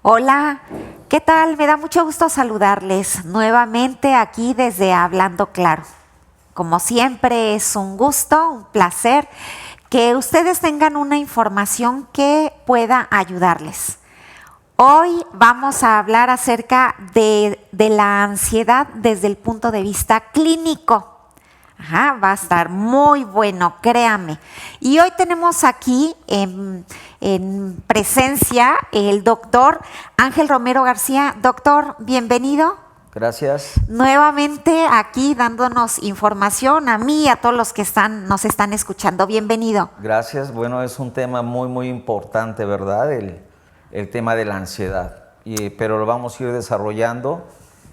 Hola, ¿qué tal? Me da mucho gusto saludarles nuevamente aquí desde Hablando Claro. Como siempre es un gusto, un placer que ustedes tengan una información que pueda ayudarles. Hoy vamos a hablar acerca de la ansiedad desde el punto de vista clínico. Ajá, va a estar muy bueno, créame. Y hoy tenemos aquí en presencia el doctor Ángel Romero García. Doctor, bienvenido. Gracias. Nuevamente aquí dándonos información a mí y a todos los que nos están escuchando. Bienvenido. Gracias. Bueno, es un tema muy importante, ¿verdad? El tema de la ansiedad. Pero lo vamos a ir desarrollando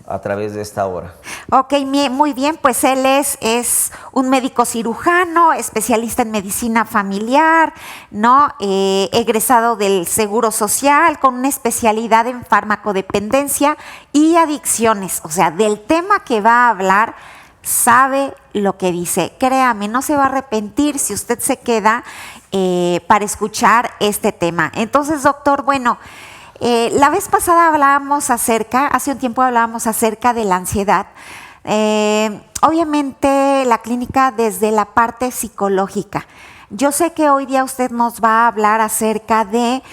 a través de esta hora. Ok, muy bien, pues él es un médico cirujano, especialista en medicina familiar, ¿no? Egresado del Seguro Social, con una especialidad en farmacodependencia y adicciones. O sea, del tema que va a hablar, sabe lo que dice. Créame, no se va a arrepentir si usted se queda para escuchar este tema. Entonces, doctor, bueno, la vez pasada hace un tiempo hablábamos acerca de la ansiedad. Obviamente la clínica desde la parte psicológica. Yo sé que hoy día usted nos va a hablar acerca de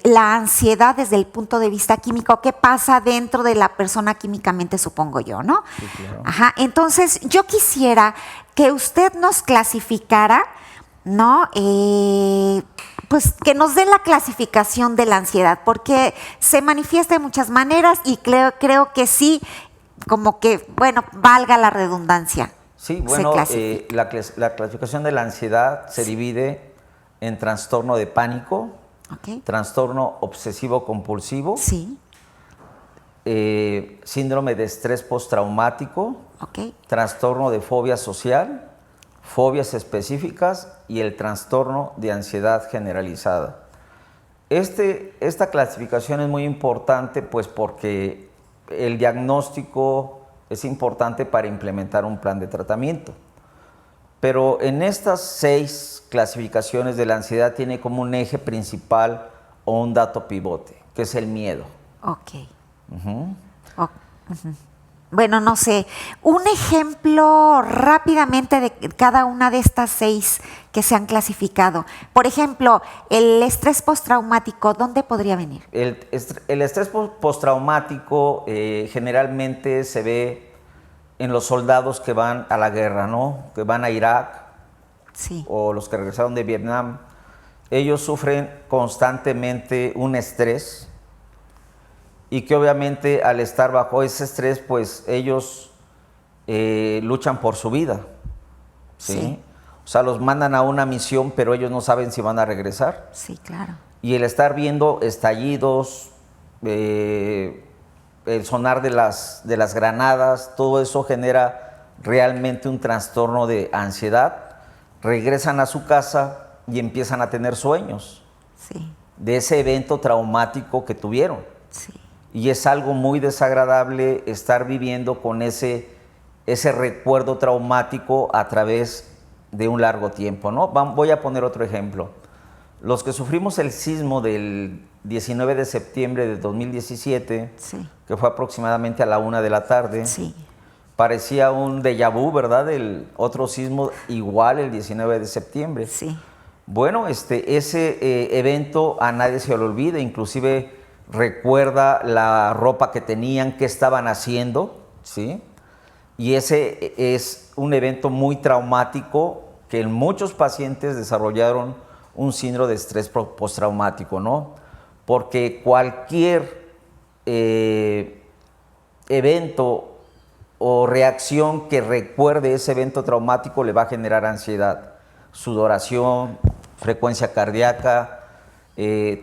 la ansiedad desde el punto de vista químico, qué pasa dentro de la persona químicamente, supongo yo, ¿no? Sí, claro. Ajá, entonces yo quisiera que usted nos clasificara, ¿no? Pues que nos dé la clasificación de la ansiedad, porque se manifiesta de muchas maneras y creo que sí, como que, bueno, valga la redundancia. Sí, bueno, la clasificación de la ansiedad se divide en trastorno de pánico, Okay. trastorno obsesivo-compulsivo, Sí. síndrome de estrés postraumático, Okay. trastorno de fobia social, fobias específicas y el trastorno de ansiedad generalizada. Esta clasificación es muy importante pues porque el diagnóstico es importante para implementar un plan de tratamiento. Pero en estas 6 clasificaciones de la ansiedad tiene como un eje principal o un dato pivote, que es el miedo. Ok. Bueno, no sé, un ejemplo rápidamente de cada una de estas 6 que se han clasificado. Por ejemplo, el estrés postraumático, ¿dónde podría venir? El estrés postraumático generalmente se ve en los soldados que van a la guerra, ¿no? Que van a Irak, Sí. O los que regresaron de Vietnam. Ellos sufren constantemente un estrés y que obviamente al estar bajo ese estrés, pues ellos luchan por su vida, ¿sí? O sea, los mandan a una misión, pero ellos no saben si van a regresar. Sí, claro. Y el estar viendo estallidos, el sonar de las granadas, todo eso genera realmente un trastorno de ansiedad. Regresan a su casa y empiezan a tener sueños de ese evento traumático que tuvieron. Sí. Y es algo muy desagradable estar viviendo con ese recuerdo traumático a través de un largo tiempo, ¿no? Voy a poner otro ejemplo. Los que sufrimos el sismo del 19 de septiembre de 2017, Sí. que fue aproximadamente a la 1 de la tarde, Sí. parecía un déjà vu, ¿verdad? El otro sismo igual el 19 de septiembre. Sí. Bueno, ese evento a nadie se le olvida, inclusive recuerda la ropa que tenían, qué estaban haciendo, ¿sí? Y ese es un evento muy traumático que en muchos pacientes desarrollaron un síndrome de estrés postraumático, ¿no? Porque cualquier evento o reacción que recuerde ese evento traumático le va a generar ansiedad, sudoración, frecuencia cardíaca,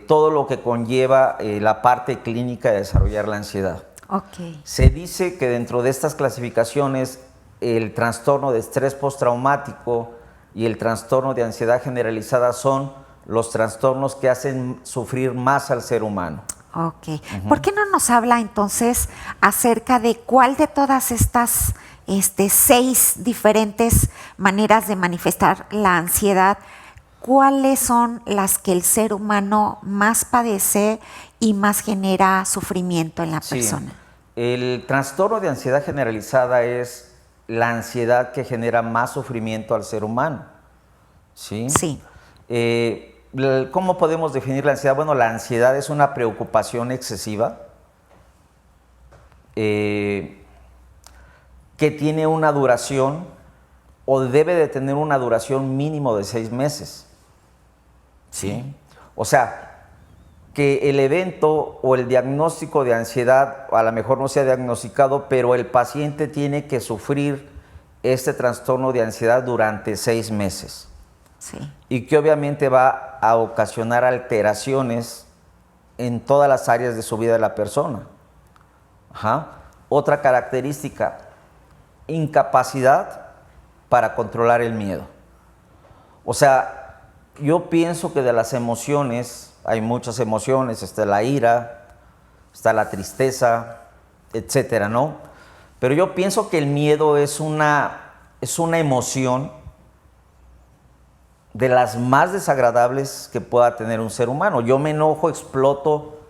todo lo que conlleva la parte clínica de desarrollar la ansiedad. Okay. Se dice que dentro de estas clasificaciones el trastorno de estrés postraumático y el trastorno de ansiedad generalizada son los trastornos que hacen sufrir más al ser humano. Ok. ¿Por qué no nos habla entonces acerca de cuál de todas estas 6 diferentes maneras de manifestar la ansiedad, cuáles son las que el ser humano más padece y más genera sufrimiento en la Sí. persona. El trastorno de ansiedad generalizada es la ansiedad que genera más sufrimiento al ser humano. ¿Sí? Sí, ¿Cómo podemos definir la ansiedad? Bueno, la ansiedad es una preocupación excesiva que tiene una duración o debe de tener una duración mínimo de 6 meses. ¿Sí? O sea, que el evento o el diagnóstico de ansiedad a lo mejor no sea diagnosticado, pero el paciente tiene que sufrir este trastorno de ansiedad durante 6 meses. sí, Y que obviamente va a ocasionar alteraciones en todas las áreas de su vida de la persona. Ajá. Otra característica, incapacidad para controlar el miedo. O sea, yo pienso que de las emociones, hay muchas emociones, está la ira, está la tristeza, etcétera, ¿no? Pero yo pienso que el miedo es una emoción de las más desagradables que pueda tener un ser humano. Yo me enojo, exploto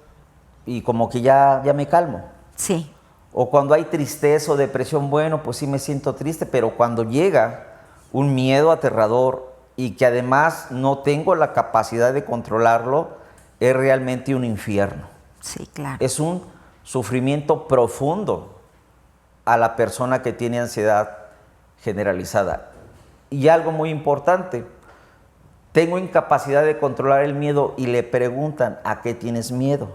y como que ya me calmo. sí, O cuando hay tristeza o depresión, bueno, pues sí me siento triste, pero cuando llega un miedo aterrador y que además no tengo la capacidad de controlarlo, es realmente un infierno. sí, claro. Es un sufrimiento profundo a la persona que tiene ansiedad generalizada. Y algo muy importante, tengo incapacidad de controlar el miedo y le preguntan, ¿a qué tienes miedo?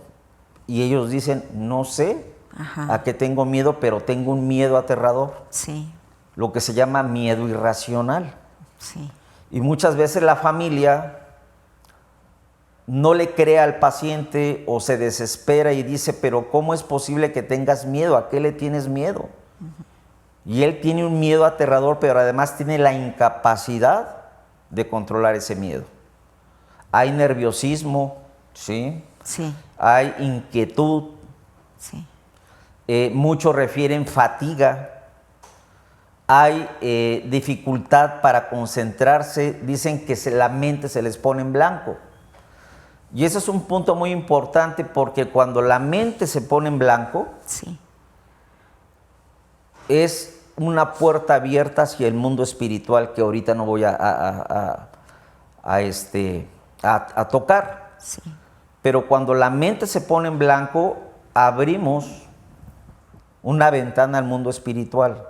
Y ellos dicen, no sé Ajá. a qué tengo miedo, pero tengo un miedo aterrador, Sí, lo que se llama miedo irracional. sí, Y muchas veces la familia no le cree al paciente o se desespera y dice, pero ¿cómo es posible que tengas miedo? ¿A qué le tienes miedo? Y él tiene un miedo aterrador, pero además tiene la incapacidad de controlar ese miedo. Hay nerviosismo, ¿sí? sí, Hay inquietud, sí, muchos refieren fatiga, hay dificultad para concentrarse, dicen que la mente se les pone en blanco. Y ese es un punto muy importante porque cuando la mente se pone en blanco, sí, es una puerta abierta hacia el mundo espiritual que ahorita no voy a tocar. sí. Pero cuando la mente se pone en blanco, abrimos una ventana al mundo espiritual.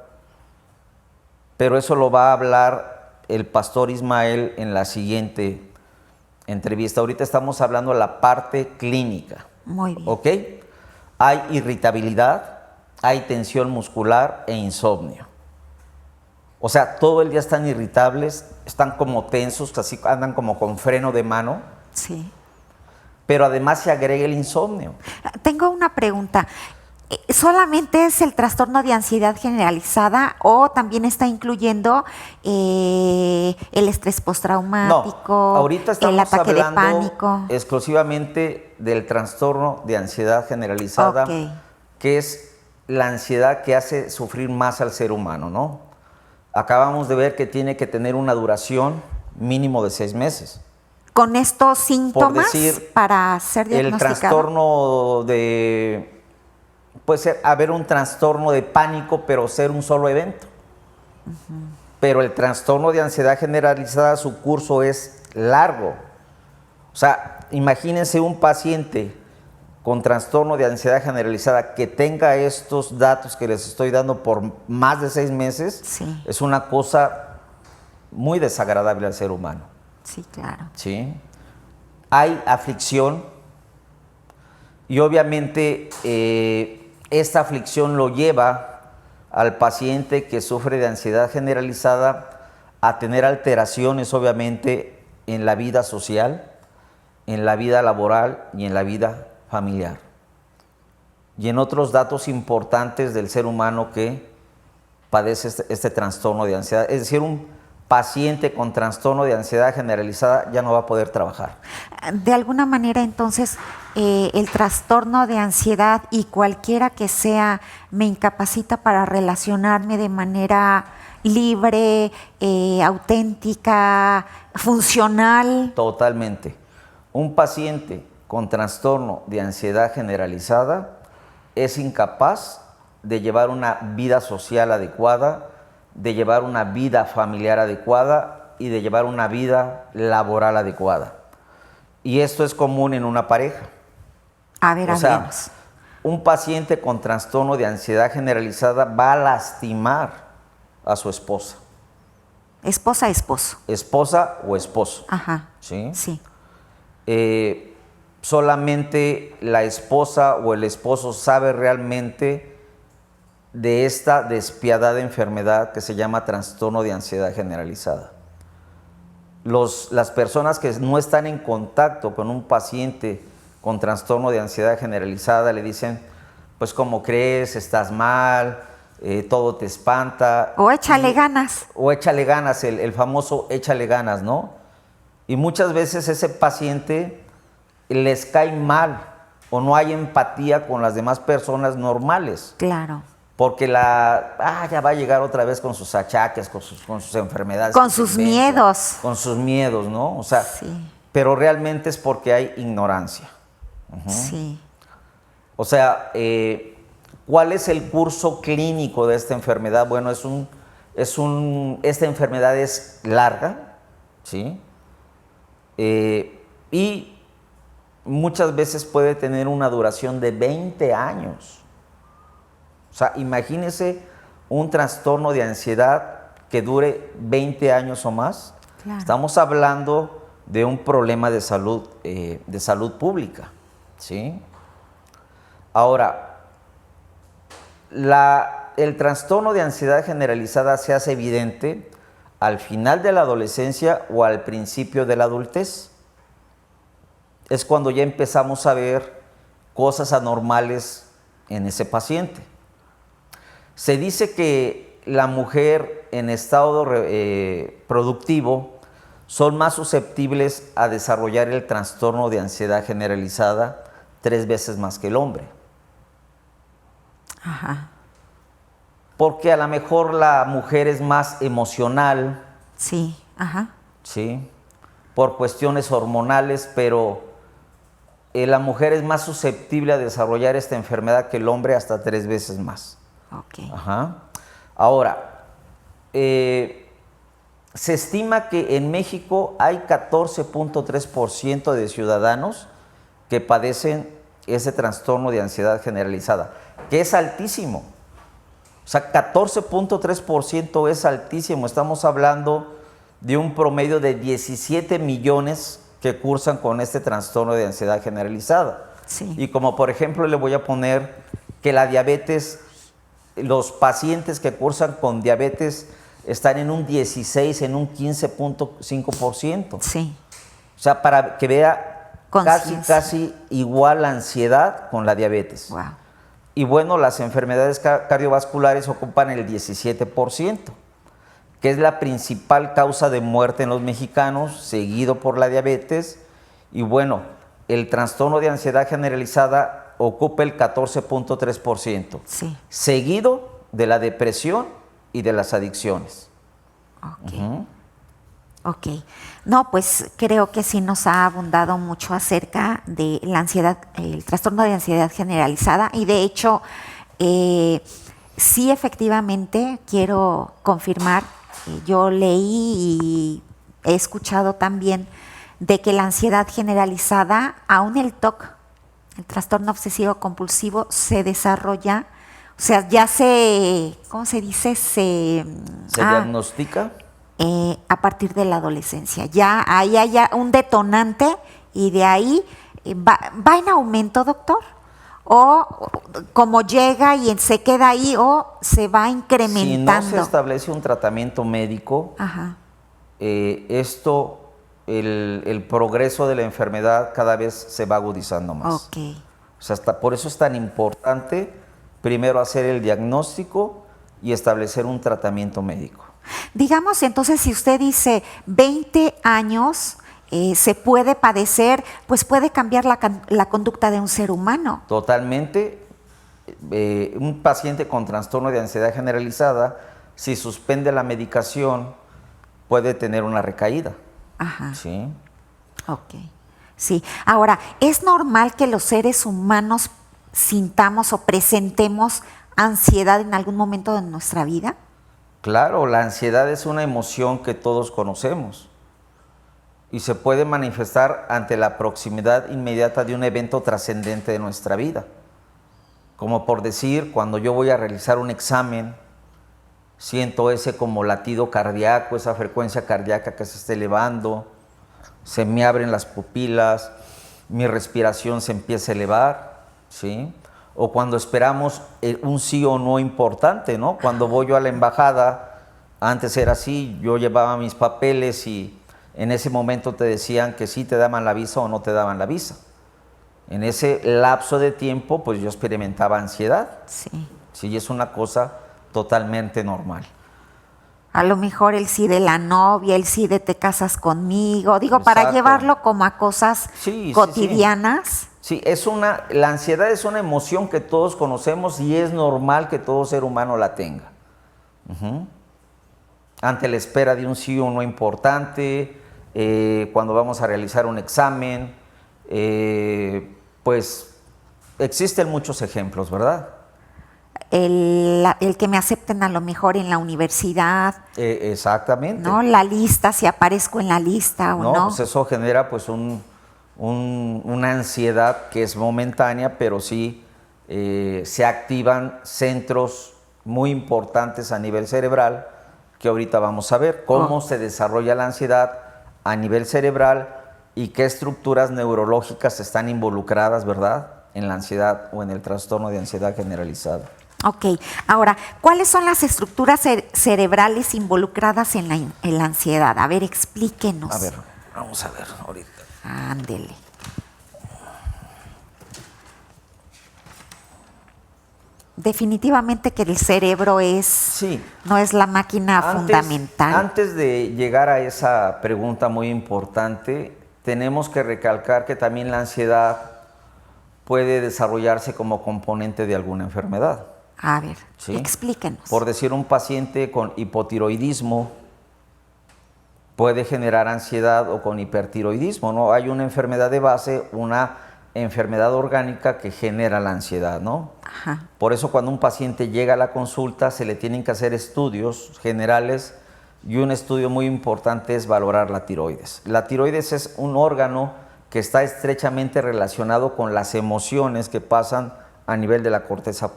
Pero eso lo va a hablar el pastor Ismael en la siguiente entrevista. Ahorita estamos hablando de la parte clínica. Muy bien. ¿Ok? Hay irritabilidad, hay tensión muscular e insomnio. O sea, todo el día están irritables, están como tensos, así andan como con freno de mano, Sí. pero además se agrega el insomnio. Tengo una pregunta. ¿Solamente es el trastorno de ansiedad generalizada o también está incluyendo el estrés postraumático, No, ahorita el estamos ataque de hablando pánico? exclusivamente del trastorno de ansiedad generalizada, Ok. que es la ansiedad que hace sufrir más al ser humano, ¿no? Acabamos de ver que tiene que tener una duración mínimo de 6 meses. ¿Con estos síntomas decir, para ser El diagnosticado? trastorno puede ser haber un trastorno de pánico, pero ser un solo evento. Pero el trastorno de ansiedad generalizada, su curso es largo. O sea, imagínense un paciente con trastorno de ansiedad generalizada que tenga estos datos que les estoy dando por más de 6 meses, Sí. es una cosa muy desagradable al ser humano. Sí, claro. ¿Sí? Hay aflicción y obviamente esta aflicción lo lleva al paciente que sufre de ansiedad generalizada a tener alteraciones obviamente en la vida social, en la vida laboral y en la vida familiar. Y en otros datos importantes del ser humano que padece este trastorno de ansiedad. Es decir, un paciente con trastorno de ansiedad generalizada ya no va a poder trabajar. De alguna manera, entonces, el trastorno de ansiedad y cualquiera que sea me incapacita para relacionarme de manera libre, auténtica, funcional. Totalmente. Un paciente con trastorno de ansiedad generalizada es incapaz de llevar una vida social adecuada, de llevar una vida familiar adecuada y de llevar una vida laboral adecuada. Y esto es común en una pareja. A ver, O sea, háblenos. un paciente con trastorno de ansiedad generalizada va a lastimar a su esposa. Esposa, esposo. Esposa o esposo. Ajá. ¿Sí? Sí. Solamente la esposa o el esposo sabe realmente de esta despiadada enfermedad que se llama trastorno de ansiedad generalizada. Las personas que no están en contacto con un paciente con trastorno de ansiedad generalizada le dicen, pues ¿cómo crees? Estás mal, todo te espanta. O échale ganas. O échale ganas, el famoso échale ganas, ¿no? Y muchas veces ese paciente les cae mal o no hay empatía con las demás personas normales. Claro. Porque ya va a llegar otra vez con sus achaques, con sus enfermedades. Con sus miedos. Con sus miedos, ¿no? O sea, Sí. pero realmente es porque hay ignorancia. Sí. O sea, ¿cuál es el curso clínico de esta enfermedad? Bueno, esta enfermedad es larga, ¿sí? Y muchas veces puede tener una duración de 20 años. O sea, imagínese un trastorno de ansiedad que dure 20 años o más. Claro. Estamos hablando de un problema de salud pública, ¿sí? Ahora, el trastorno de ansiedad generalizada se hace evidente al final de la adolescencia o al principio de la adultez. Es cuando ya empezamos a ver cosas anormales en ese paciente. Se dice que la mujer en estado productivo son más susceptibles a desarrollar el trastorno de ansiedad generalizada 3 veces más que el hombre. Ajá. Porque a lo mejor la mujer es más emocional, Sí. Ajá. ¿sí? Por cuestiones hormonales, pero la mujer es más susceptible a desarrollar esta enfermedad que el hombre hasta 3 veces más. Ok. Ajá. Ahora, se estima que en México hay 14.3% de ciudadanos que padecen ese trastorno de ansiedad generalizada, que es altísimo. O sea, 14.3% es altísimo. Estamos hablando de un promedio de 17 millones que cursan con este trastorno de ansiedad generalizada. Sí. Y como por ejemplo le voy a poner que la diabetes, los pacientes que cursan con diabetes están en un 16, en un 15.5%. Sí. O sea, para que vea Conciencia. casi igual la ansiedad con la diabetes. Wow. Y bueno, las enfermedades cardiovasculares ocupan el 17%, que es la principal causa de muerte en los mexicanos, seguido por la diabetes. Y bueno, el trastorno de ansiedad generalizada ocupa el 14.3%, Sí. seguido de la depresión y de las adicciones. Ok. Ok. No, pues creo que sí nos ha abundado mucho acerca de la ansiedad, el trastorno de ansiedad generalizada y de hecho, sí efectivamente quiero confirmar, yo leí y he escuchado también de que la ansiedad generalizada, aún el TOC, el trastorno obsesivo compulsivo, se desarrolla, o sea, ya ¿cómo se dice? ¿Se diagnostica? A partir de la adolescencia. Ya ahí hay un detonante y de ahí va en aumento, doctor. O como llega y se queda ahí o se va incrementando. Si no se establece un tratamiento médico, Ajá. el progreso de la enfermedad cada vez se va agudizando más. Ok. O sea, por eso es tan importante primero hacer el diagnóstico y establecer un tratamiento médico. Digamos entonces, si usted dice 20 años se puede padecer, pues puede cambiar la conducta de un ser humano. Totalmente. Un paciente con trastorno de ansiedad generalizada, si suspende la medicación, puede tener una recaída. Ajá. ¿Sí? Ok. Sí. Ahora, ¿es normal que los seres humanos sintamos o presentemos ansiedad en algún momento de nuestra vida? Claro, la ansiedad es una emoción que todos conocemos y se puede manifestar ante la proximidad inmediata de un evento trascendente de nuestra vida. Como por decir, cuando yo voy a realizar un examen, siento ese como latido cardíaco, esa frecuencia cardíaca que se está elevando, se me abren las pupilas, mi respiración se empieza a elevar, ¿sí? O cuando esperamos un sí o no importante, ¿no? Cuando voy yo a la embajada, antes era así, yo llevaba mis papeles y en ese momento te decían que sí te daban la visa o no te daban la visa. En ese lapso de tiempo, pues yo experimentaba ansiedad. Sí. Sí, es una cosa totalmente normal. A lo mejor el sí de la novia, el sí de te casas conmigo, digo, para Exacto. llevarlo como a cosas cotidianas. Sí, la ansiedad es una emoción que todos conocemos y es normal que todo ser humano la tenga. Ante la espera de un sí o no importante, cuando vamos a realizar un examen, pues existen muchos ejemplos, ¿verdad? El que me acepten a lo mejor en la universidad. Exactamente. ¿No? La lista, si aparezco en la lista o no. Pues eso genera pues una ansiedad que es momentánea, pero sí se activan centros muy importantes a nivel cerebral, que ahorita vamos a ver cómo se desarrolla la ansiedad a nivel cerebral y qué estructuras neurológicas están involucradas, ¿verdad?, en la ansiedad o en el trastorno de ansiedad generalizada. Ok, ahora, ¿cuáles son las estructuras cerebrales involucradas en la ansiedad? A ver, explíquenos. A ver, vamos a ver ahorita. Ándele. Definitivamente que el cerebro no es la máquina fundamental. Antes de llegar a esa pregunta muy importante, tenemos que recalcar que también la ansiedad puede desarrollarse como componente de alguna enfermedad. A ver, ¿sí? Explíquenos. Por decir, un paciente con hipotiroidismo puede generar ansiedad, o con hipertiroidismo, ¿no? Hay una enfermedad de base, una enfermedad orgánica que genera la ansiedad, ¿no? Ajá. Por eso cuando un paciente llega a la consulta se le tienen que hacer estudios generales, y un estudio muy importante es valorar la tiroides. La tiroides es un órgano que está estrechamente relacionado con las emociones que pasan a nivel de la corteza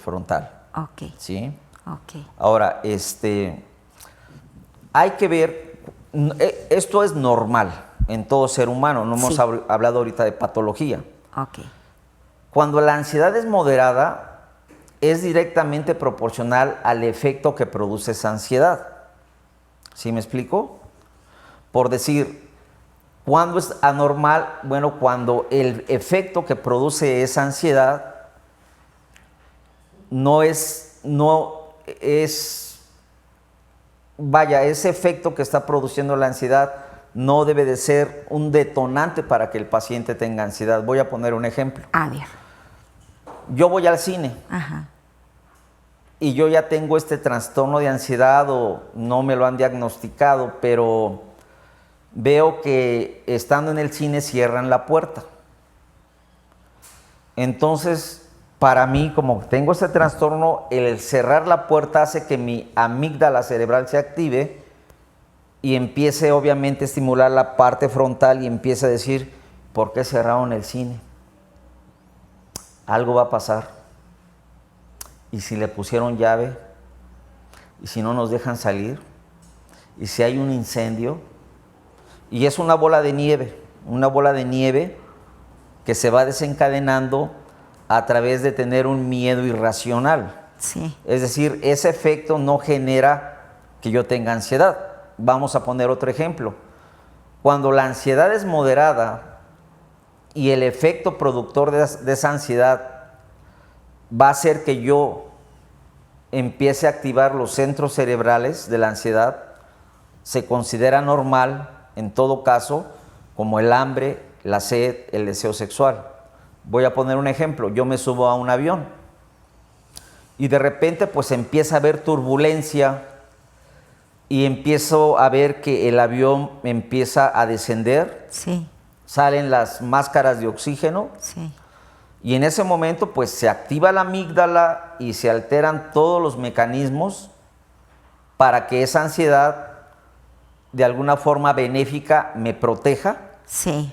frontal. Ok. ¿Sí? Ok. Ahora, hay que ver, esto es normal en todo ser humano, no hemos hablado ahorita de patología. Ok. Cuando la ansiedad es moderada, es directamente proporcional al efecto que produce esa ansiedad. ¿Sí me explico? Por decir, ¿cuándo es anormal? Bueno, cuando el efecto que produce esa ansiedad ese efecto que está produciendo la ansiedad no debe de ser un detonante para que el paciente tenga ansiedad. Voy a poner un ejemplo. A ver. Yo voy al cine. Ajá. Y yo ya tengo este trastorno de ansiedad, o no me lo han diagnosticado, pero veo que estando en el cine cierran la puerta. Entonces, para mí, como tengo este trastorno, el cerrar la puerta hace que mi amígdala cerebral se active y empiece obviamente a estimular la parte frontal y empiece a decir, ¿por qué cerraron el cine? Algo va a pasar. ¿Y si le pusieron llave? ¿Y si no nos dejan salir? ¿Y si hay un incendio? Y es una bola de nieve que se va desencadenando a través de tener un miedo irracional. Sí. Es decir, ese efecto no genera que yo tenga ansiedad. Vamos a poner otro ejemplo. Cuando la ansiedad es moderada y el efecto productor de esa ansiedad va a hacer que yo empiece a activar los centros cerebrales de la ansiedad, se considera normal, en todo caso, como el hambre, la sed, el deseo sexual. Voy a poner un ejemplo. Yo me subo a un avión y de repente pues empieza a haber turbulencia y empiezo a ver que el avión empieza a descender. Sí. salen las máscaras de oxígeno Sí. y en ese momento pues se activa la amígdala y se alteran todos los mecanismos para que esa ansiedad de alguna forma benéfica me proteja Sí.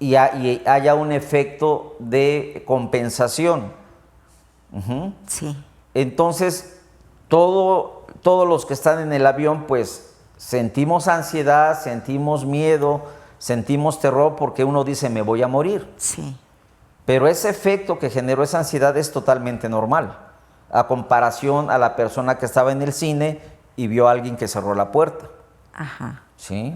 y haya un efecto de compensación. Sí. Entonces, todos los que están en el avión, pues sentimos ansiedad, sentimos miedo, sentimos terror porque uno dice, me voy a morir. Sí. Pero ese efecto que generó esa ansiedad es totalmente normal, a comparación a la persona que estaba en el cine y vio a alguien que cerró la puerta. Ajá. ¿Sí?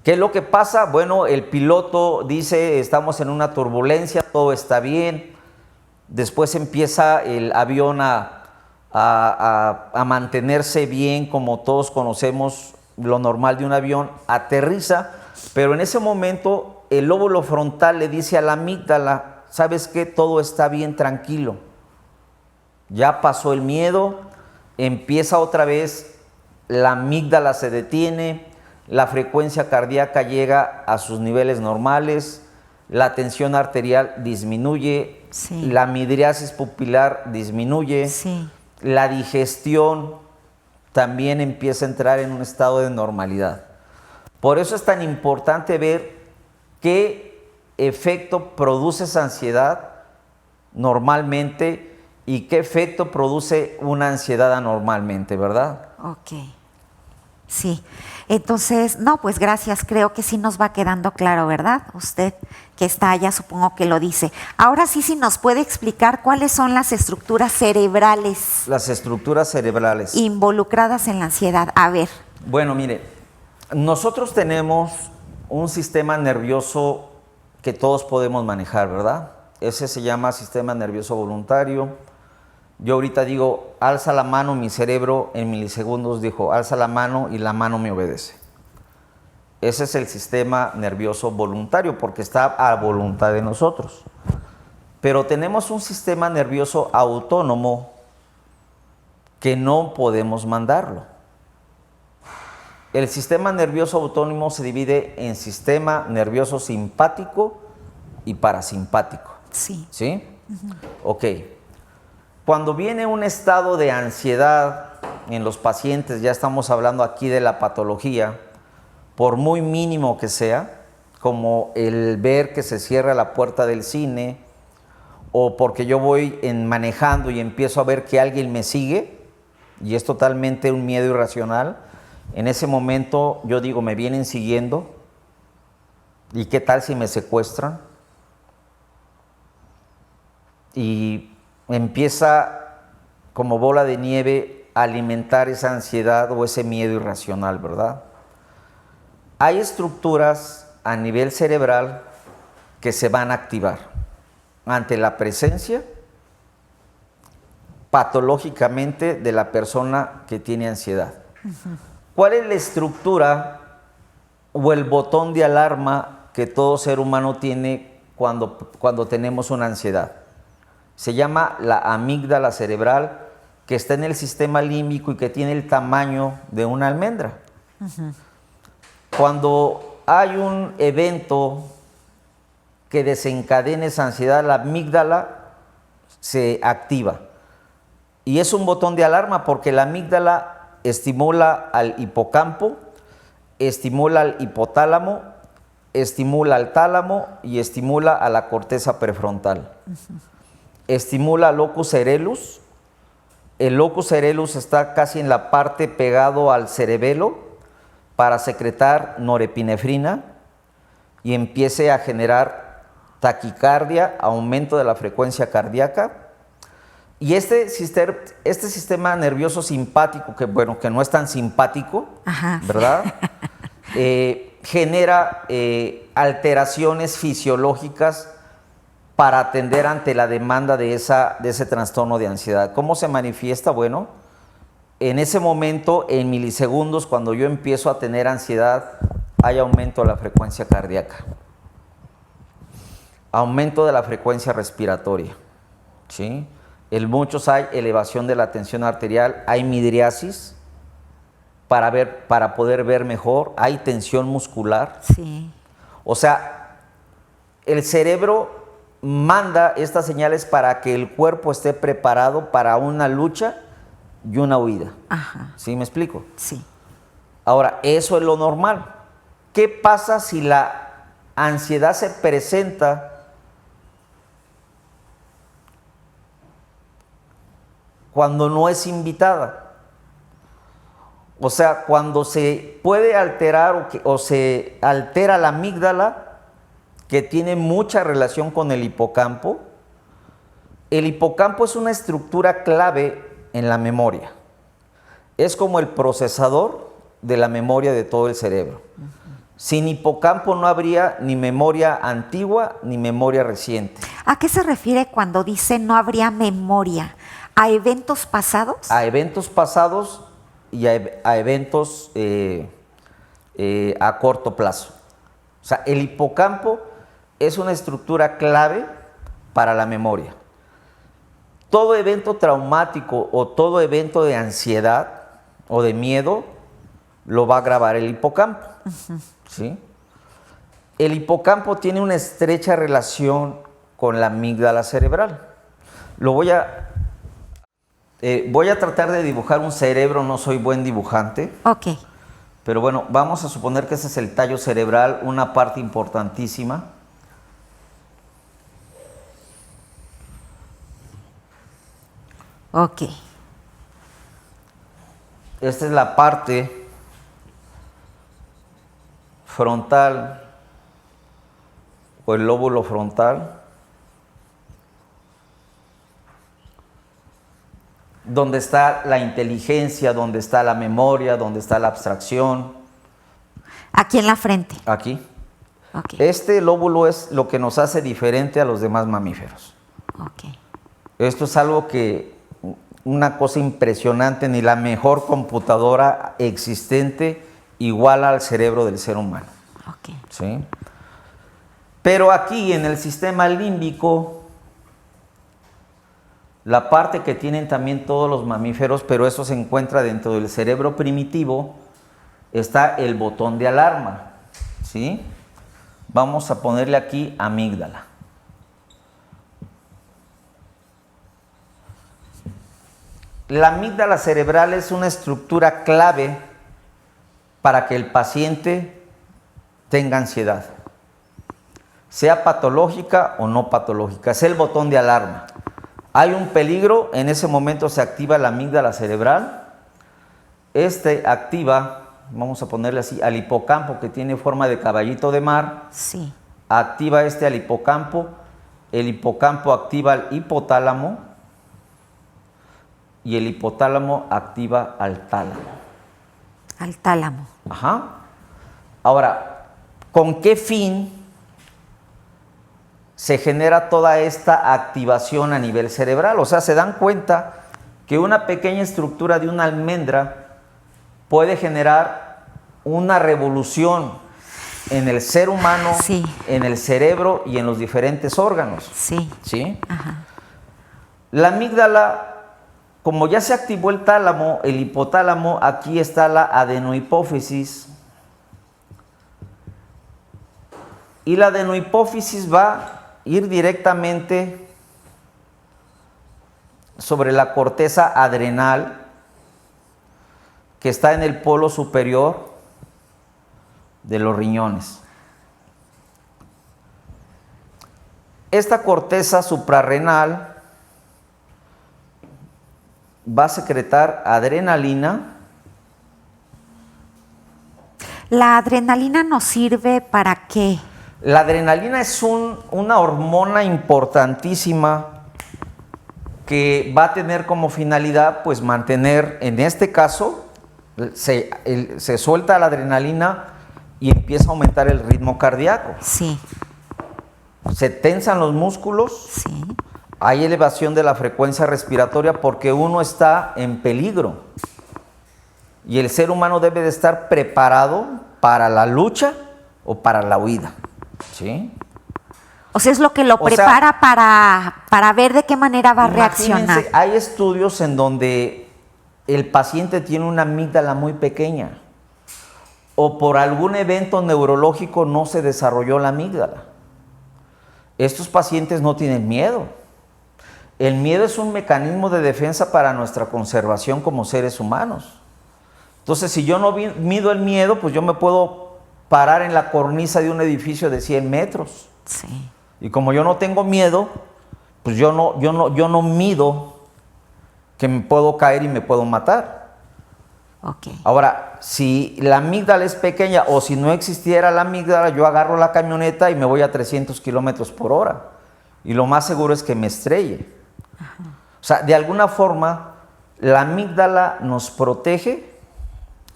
¿Qué es lo que pasa? Bueno, el piloto dice, estamos en una turbulencia, todo está bien. Después empieza el avión a mantenerse bien, como todos conocemos lo normal de un avión, aterriza, pero en ese momento el lóbulo frontal le dice a la amígdala, ¿sabes qué? Todo está bien, tranquilo. Ya pasó el miedo, empieza otra vez, la amígdala se detiene, la frecuencia cardíaca llega a sus niveles normales, la tensión arterial disminuye, Sí. la midriasis pupilar disminuye, Sí. la digestión también empieza a entrar en un estado de normalidad. Por eso es tan importante ver qué efecto produce esa ansiedad normalmente y qué efecto produce una ansiedad anormalmente, ¿verdad? Ok. Sí. Entonces, no, pues gracias. Creo que sí nos va quedando claro, ¿verdad? Usted que está allá, supongo que lo dice. Ahora sí nos puede explicar cuáles son las estructuras cerebrales Las estructuras cerebrales. involucradas en la ansiedad. A ver. Bueno, mire, nosotros tenemos un sistema nervioso que todos podemos manejar, ¿verdad? Ese se llama sistema nervioso voluntario. Yo ahorita digo, alza la mano, mi cerebro en milisegundos dijo, alza la mano y la mano me obedece. Ese es el sistema nervioso voluntario porque está a voluntad de nosotros. Pero tenemos un sistema nervioso autónomo que no podemos mandarlo. El sistema nervioso autónomo se divide en sistema nervioso simpático y parasimpático. Sí. ¿Sí? Ok. Cuando viene un estado de ansiedad en los pacientes, ya estamos hablando aquí de la patología, por muy mínimo que sea, como el ver que se cierra la puerta del cine, o porque yo voy manejando y empiezo a ver que alguien me sigue, y es totalmente un miedo irracional, en ese momento yo digo, me vienen siguiendo, ¿y qué tal si me secuestran? Y empieza como bola de nieve a alimentar esa ansiedad o ese miedo irracional, ¿verdad? Hay estructuras a nivel cerebral que se van a activar ante la presencia patológicamente de la persona que tiene ansiedad. ¿Cuál es la estructura o el botón de alarma que todo ser humano tiene cuando tenemos una ansiedad? Se llama la amígdala cerebral, que está en el sistema límbico y que tiene el tamaño de una almendra. Cuando hay un evento que desencadene esa ansiedad, la amígdala se activa. Y es un botón de alarma porque la amígdala estimula al hipocampo, estimula al hipotálamo, estimula al tálamo y estimula a la corteza prefrontal. Estimula al locus coeruleus. El locus coeruleus está casi en la parte pegado al cerebelo para secretar norepinefrina y empiece a generar taquicardia, aumento de la frecuencia cardíaca. Y este sistema nervioso simpático, que no es tan simpático, Ajá. ¿verdad? Genera alteraciones fisiológicas para atender ante la demanda de ese trastorno de ansiedad. ¿Cómo se manifiesta? Bueno, en ese momento, en milisegundos, cuando yo empiezo a tener ansiedad, hay aumento de la frecuencia cardíaca, aumento de la frecuencia respiratoria, ¿sí? En muchos hay elevación de la tensión arterial, hay midriasis para poder ver mejor, hay tensión muscular. Sí. O sea, el cerebro manda estas señales para que el cuerpo esté preparado para una lucha y una huida. Ajá. ¿Sí me explico? Sí. Ahora, eso es lo normal. ¿Qué pasa si la ansiedad se presenta cuando no es invitada? O sea, cuando se puede alterar o se altera la amígdala, que tiene mucha relación con el hipocampo. El hipocampo es una estructura clave en la memoria. Es como el procesador de la memoria de todo el cerebro. Sin hipocampo no habría ni memoria antigua ni memoria reciente. ¿A qué se refiere cuando dice no habría memoria? ¿A eventos pasados? A eventos pasados y a eventos a corto plazo. O sea, el hipocampo es una estructura clave para la memoria. Todo evento traumático o todo evento de ansiedad o de miedo lo va a grabar el hipocampo. ¿Sí? El hipocampo tiene una estrecha relación con la amígdala cerebral. Voy a tratar de dibujar un cerebro, no soy buen dibujante. Ok. Pero bueno, vamos a suponer que ese es el tallo cerebral, una parte importantísima. Ok. Esta es la parte frontal o el lóbulo frontal, donde está la inteligencia, donde está la memoria, donde está la abstracción. Aquí en la frente. Aquí. Ok. Este lóbulo es lo que nos hace diferente a los demás mamíferos. Ok. Esto es algo que, una cosa impresionante, ni la mejor computadora existente iguala al cerebro del ser humano. Ok. ¿Sí? Pero aquí en el sistema límbico, la parte que tienen también todos los mamíferos, pero eso se encuentra dentro del cerebro primitivo, está el botón de alarma. ¿Sí? Vamos a ponerle aquí amígdala. La amígdala cerebral es una estructura clave para que el paciente tenga ansiedad, sea patológica o no patológica. Es el botón de alarma. Hay un peligro, en ese momento se activa la amígdala cerebral. Activa, vamos a ponerle así, al hipocampo, que tiene forma de caballito de mar. Sí. Activa al hipocampo. El hipocampo activa al hipotálamo. Y el hipotálamo activa al tálamo. Al tálamo. Ajá. Ahora, ¿con qué fin se genera toda esta activación a nivel cerebral? O sea, se dan cuenta que una pequeña estructura de una almendra puede generar una revolución en el ser humano, Sí. en el cerebro y en los diferentes órganos. Sí. ¿Sí? Ajá. La amígdala, como ya se activó el tálamo, el hipotálamo, aquí está la adenohipófisis. Y la adenohipófisis va a ir directamente sobre la corteza adrenal, que está en el polo superior de los riñones. Esta corteza suprarrenal va a secretar adrenalina. ¿La adrenalina nos sirve para qué? La adrenalina es una hormona importantísima que va a tener como finalidad, pues, mantener, en este caso, se suelta la adrenalina y empieza a aumentar el ritmo cardíaco. Sí. Se tensan los músculos. Sí. Hay elevación de la frecuencia respiratoria porque uno está en peligro. Y el ser humano debe de estar preparado para la lucha o para la huida. ¿Sí? O sea, es lo que lo prepara para ver de qué manera va a reaccionar. Hay estudios en donde el paciente tiene una amígdala muy pequeña o por algún evento neurológico no se desarrolló la amígdala. Estos pacientes no tienen miedo. El miedo es un mecanismo de defensa para nuestra conservación como seres humanos. Entonces, si yo no mido el miedo, pues yo me puedo parar en la cornisa de un edificio de 100 metros. Sí. Y como yo no tengo miedo, pues yo no mido que me puedo caer y me puedo matar. Okay. Ahora, si la amígdala es pequeña o si no existiera la amígdala, yo agarro la camioneta y me voy a 300 kilómetros por hora. Y lo más seguro es que me estrelle. Ajá. O sea, de alguna forma, la amígdala nos protege.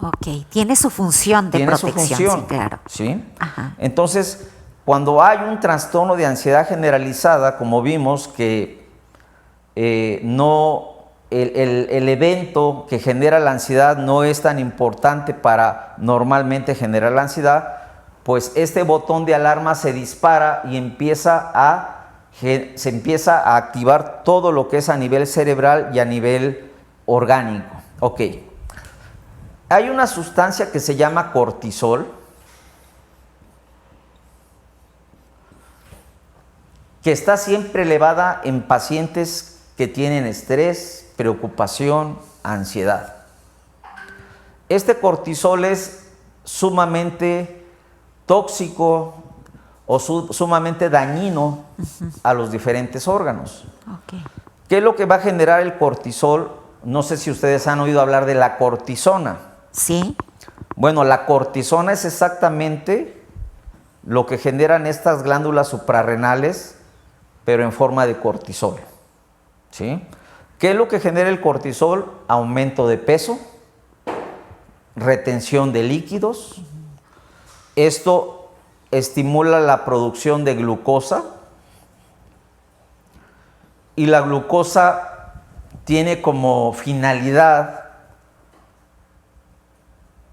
Ok, tiene su función de protección. Tiene su función, sí, claro. ¿Sí? Ajá. Entonces, cuando hay un trastorno de ansiedad generalizada, como vimos que el evento que genera la ansiedad no es tan importante para normalmente generar la ansiedad, pues este botón de alarma se dispara y se empieza a activar todo lo que es a nivel cerebral y a nivel orgánico. Ok. Hay una sustancia que se llama cortisol, que está siempre elevada en pacientes que tienen estrés, preocupación, ansiedad. Este cortisol es sumamente tóxico o sumamente dañino a los diferentes órganos. Okay. ¿Qué es lo que va a generar el cortisol? No sé si ustedes han oído hablar de la cortisona. Sí. Bueno, la cortisona es exactamente lo que generan estas glándulas suprarrenales, pero en forma de cortisol. ¿Sí? ¿Qué es lo que genera el cortisol? Aumento de peso, retención de líquidos. Esto estimula la producción de glucosa y la glucosa tiene como finalidad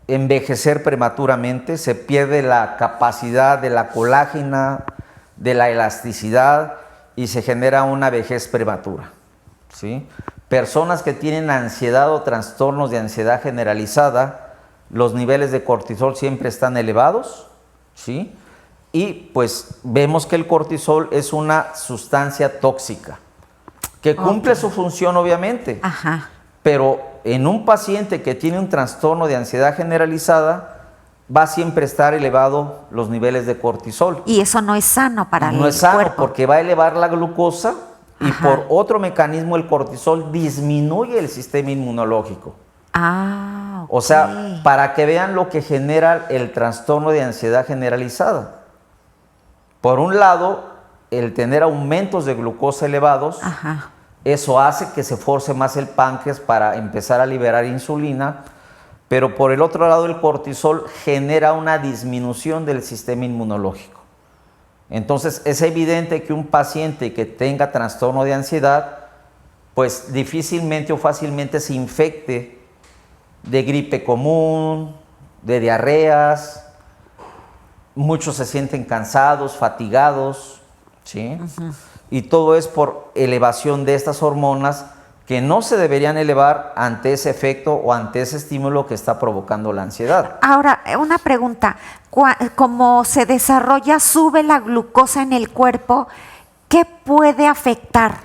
envejecer prematuramente, se pierde la capacidad de la colágena, de la elasticidad y se genera una vejez prematura. ¿Sí? Personas que tienen ansiedad o trastornos de ansiedad generalizada, los niveles de cortisol siempre están elevados, ¿sí? Y pues vemos que el cortisol es una sustancia tóxica que cumple su función obviamente. Ajá. Pero en un paciente que tiene un trastorno de ansiedad generalizada, va a siempre estar elevado los niveles de cortisol. Y eso no es sano para el cuerpo. No es sano porque va a elevar la glucosa y ajá, por otro mecanismo el cortisol disminuye el sistema inmunológico. Ah, okay. O sea, para que vean lo que genera el trastorno de ansiedad generalizada. Por un lado, el tener aumentos de glucosa elevados, ajá, eso hace que se force más el páncreas para empezar a liberar insulina, pero por el otro lado el cortisol genera una disminución del sistema inmunológico. Entonces es evidente que un paciente que tenga trastorno de ansiedad, pues difícilmente o fácilmente se infecte de gripe común, de diarreas, muchos se sienten cansados, fatigados, ¿sí? Uh-huh. Y todo es por elevación de estas hormonas que no se deberían elevar ante ese efecto o ante ese estímulo que está provocando la ansiedad. Ahora, una pregunta, como se desarrolla, sube la glucosa en el cuerpo, ¿qué puede afectar?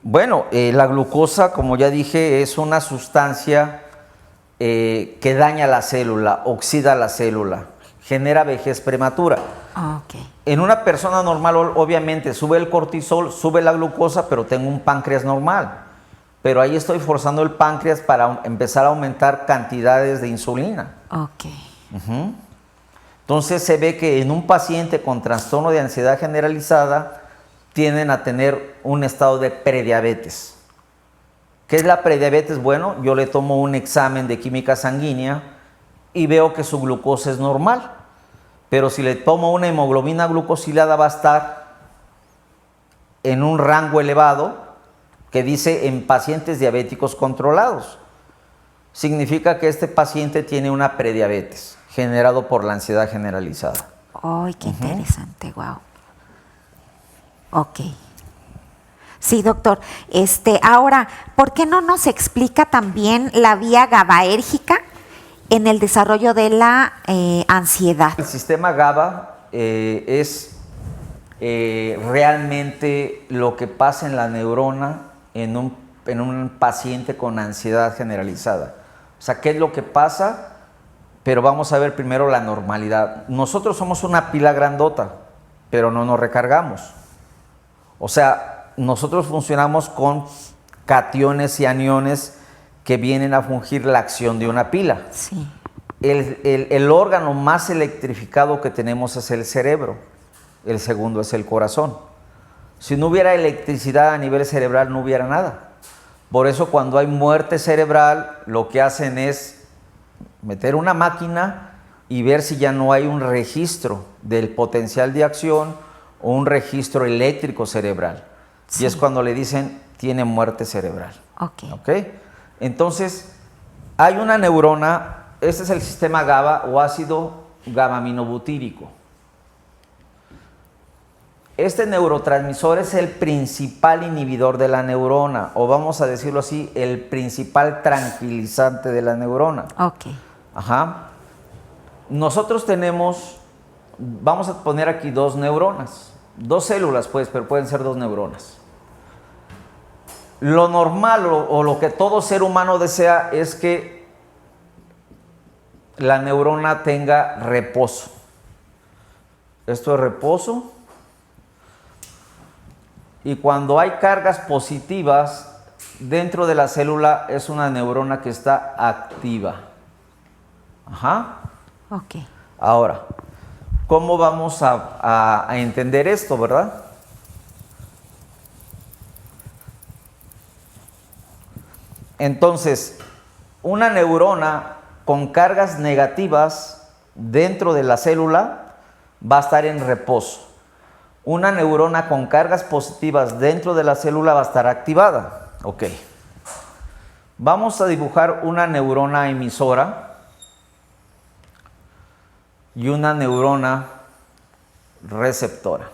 Bueno, la glucosa, como ya dije, es una sustancia que daña la célula, oxida la célula, genera vejez prematura. Okay. En una persona normal, obviamente, sube el cortisol, sube la glucosa, pero tengo un páncreas normal. Pero ahí estoy forzando el páncreas para empezar a aumentar cantidades de insulina. Okay. Uh-huh. Entonces se ve que en un paciente con trastorno de ansiedad generalizada tienden a tener un estado de prediabetes. ¿Qué es la prediabetes? Bueno, yo le tomo un examen de química sanguínea y veo que su glucosa es normal. Pero si le tomo una hemoglobina glucosilada va a estar en un rango elevado que dice en pacientes diabéticos controlados. Significa que este paciente tiene una prediabetes generado por la ansiedad generalizada. ¡Ay, qué interesante! ¡Wow! Ok. Sí, doctor. Ahora, ¿por qué no nos explica también la vía GABAérgica en el desarrollo de la ansiedad. El sistema GABA es realmente lo que pasa en la neurona en un paciente con ansiedad generalizada. O sea, ¿qué es lo que pasa? Pero vamos a ver primero la normalidad. Nosotros somos una pila grandota, pero no nos recargamos. O sea, nosotros funcionamos con cationes y aniones que vienen a fungir la acción de una pila. Sí. El órgano más electrificado que tenemos es el cerebro. El segundo es el corazón. Si no hubiera electricidad a nivel cerebral, no hubiera nada. Por eso cuando hay muerte cerebral, lo que hacen es meter una máquina y ver si ya no hay un registro del potencial de acción o un registro eléctrico cerebral. Sí. Y es cuando le dicen, tiene muerte cerebral. ¿Ok? Entonces, hay una neurona, este es el sistema GABA o ácido gamma-aminobutírico. Este neurotransmisor es el principal inhibidor de la neurona, o vamos a decirlo así, el principal tranquilizante de la neurona. Ok. Ajá. Nosotros tenemos, vamos a poner aquí dos neuronas, dos células pues, pero pueden ser dos neuronas. Lo normal o lo que todo ser humano desea es que la neurona tenga reposo. Esto es reposo. Y cuando hay cargas positivas dentro de la célula es una neurona que está activa. Ajá. Ok. Ahora, ¿cómo vamos a entender esto, verdad? Entonces, una neurona con cargas negativas dentro de la célula va a estar en reposo. Una neurona con cargas positivas dentro de la célula va a estar activada. Ok. Vamos a dibujar una neurona emisora y una neurona receptora.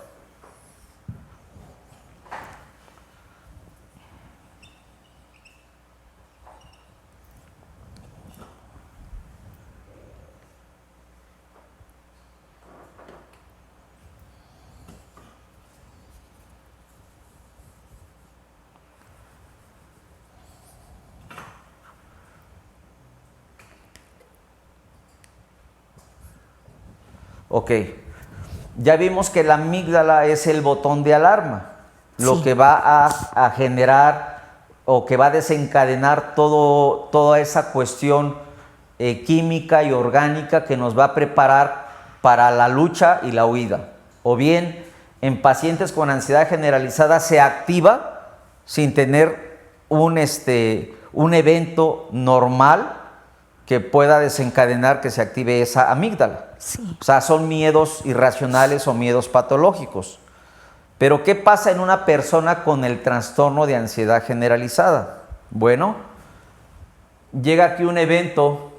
Ok, ya vimos que la amígdala es el botón de alarma, lo que va a generar o que va a desencadenar toda esa cuestión química y orgánica que nos va a preparar para la lucha y la huida. O bien, en pacientes con ansiedad generalizada se activa sin tener un evento normal que pueda desencadenar que se active esa amígdala. Sí. O sea, son miedos irracionales o miedos patológicos. Pero ¿qué pasa en una persona con el trastorno de ansiedad generalizada? Bueno, llega aquí un evento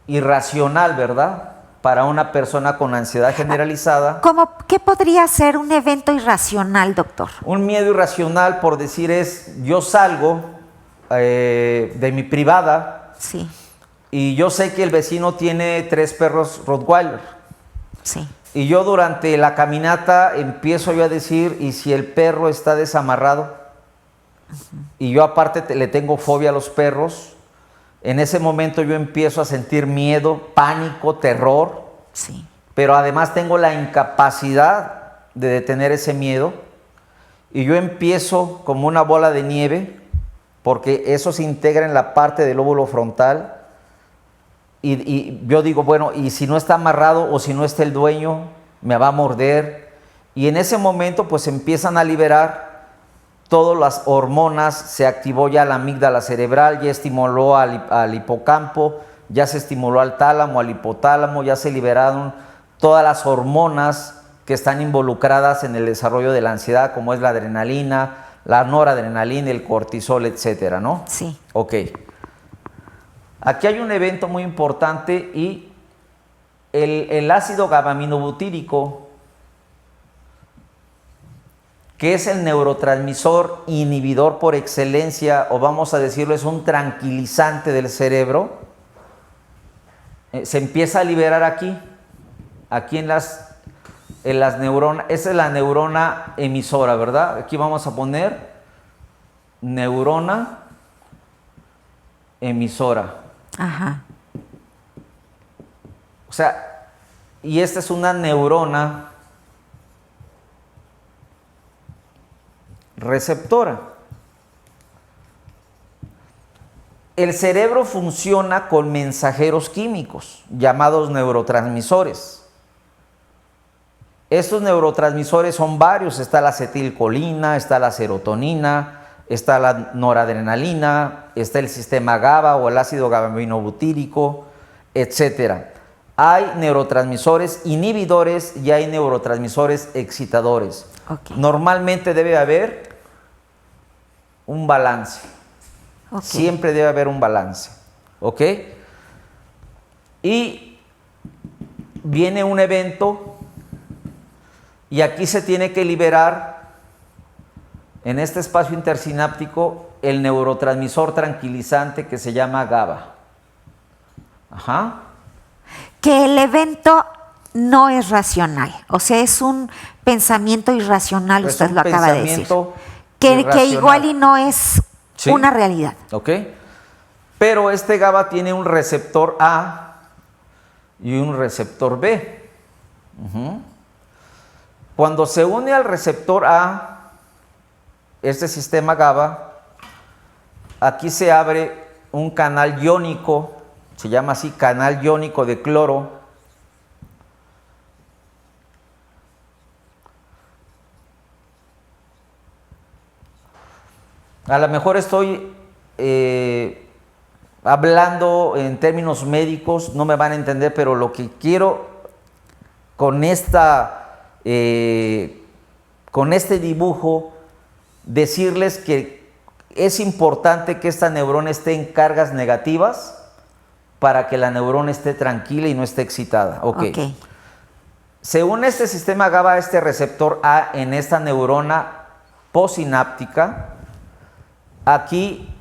irracional, ¿verdad? Para una persona con ansiedad generalizada. ¿Qué podría ser un evento irracional, doctor? Un miedo irracional, por decir, es yo salgo de mi privada. Sí. Y yo sé que el vecino tiene 3 perros Rottweiler. Sí. Y yo durante la caminata empiezo yo a decir, ¿y si el perro está desamarrado? Y yo aparte le tengo fobia a los perros. En ese momento yo empiezo a sentir miedo, pánico, terror. Sí. Pero además tengo la incapacidad de detener ese miedo. Y yo empiezo como una bola de nieve, porque eso se integra en la parte del lóbulo frontal. Y yo digo, bueno, y si no está amarrado o si no está el dueño, me va a morder. Y en ese momento pues empiezan a liberar todas las hormonas, se activó ya la amígdala cerebral, ya estimuló al hipocampo, ya se estimuló al tálamo, al hipotálamo, ya se liberaron todas las hormonas que están involucradas en el desarrollo de la ansiedad, como es la adrenalina, la noradrenalina, el cortisol, etcétera, ¿no? Sí. Ok. Aquí hay un evento muy importante y el ácido gamma-aminobutírico que es el neurotransmisor inhibidor por excelencia, o vamos a decirlo, es un tranquilizante del cerebro, se empieza a liberar aquí en las neuronas. Esa es la neurona emisora, ¿verdad? Aquí vamos a poner neurona emisora. Ajá. O sea, y esta es una neurona receptora. El cerebro funciona con mensajeros químicos llamados neurotransmisores. Estos neurotransmisores son varios: está la acetilcolina, está la serotonina, está la noradrenalina, está el sistema GABA o el ácido gamma-aminobutírico, etcétera. Hay neurotransmisores inhibidores y hay neurotransmisores excitadores. Okay. Normalmente debe haber un balance. Okay. Siempre debe haber un balance. ¿Ok? Y viene un evento y aquí se tiene que liberar en este espacio intersináptico el neurotransmisor tranquilizante que se llama GABA. Ajá. Que el evento no es racional, o sea, es un pensamiento irracional, Es usted un lo acaba de decir. pensamiento Que irracional. igual y no es Sí. una realidad. ¿Ok? Pero este GABA tiene un receptor A y un receptor B. Ujú. Cuando se une al receptor A, este sistema GABA, aquí se abre un canal iónico, se llama así, canal iónico de cloro. A lo mejor estoy hablando en términos médicos, no me van a entender, pero lo que quiero con con este dibujo decirles que es importante que esta neurona esté en cargas negativas para que la neurona esté tranquila y no esté excitada. Okay. Se une este sistema GABA a este receptor A en esta neurona postsináptica. Aquí